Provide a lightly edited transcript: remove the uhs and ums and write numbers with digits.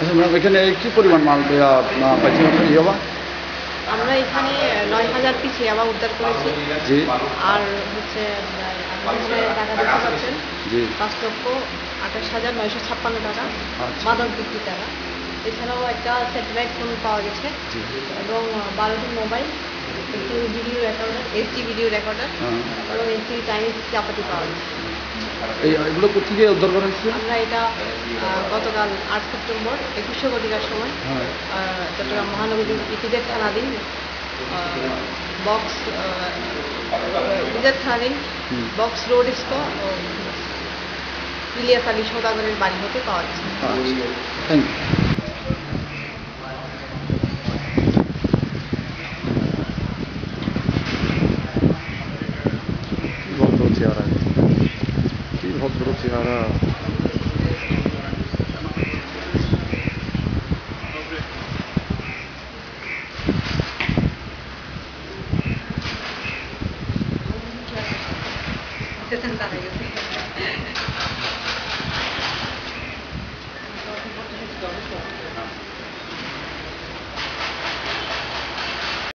আচ্ছা ম্যাডাম, এখানে কি পরিমাণ মাল পাইছেন আপনার ইয়াবা? আমরা এখানে ৯,০০০ পিস ইয়াবা উদ্ধার করেছি। জি। আর হচ্ছে টাকা দেখতে পাচ্ছেন, জি। ৫,২৮,৯৫৬ টাকা মাদক বিক্রি টাকা। এছাড়াও একটা স্যাটেলাইট ফোন পাওয়া গেছে এবং 12টি মোবাইল, একটি video recorder, HD video recorder এবং একটি চাইনিজ চাপাতি পাওয়া গেছে। এগুলো কোথেকে উদ্ধার করা হয়েছে? আমরা এটা গতকাল ৮ সেপ্টেম্বর ২১০০ ঘটিকার সময় চট্টগ্রাম মহানগরীর ইপিজেড থানাধীন বক্স রোড স্কো ও ইলিয়াস আলী সওদাগরের বাড়ি হতে পাওয়া গেছে। Thank you. কি ভদ্র চেহারা! স্টেশন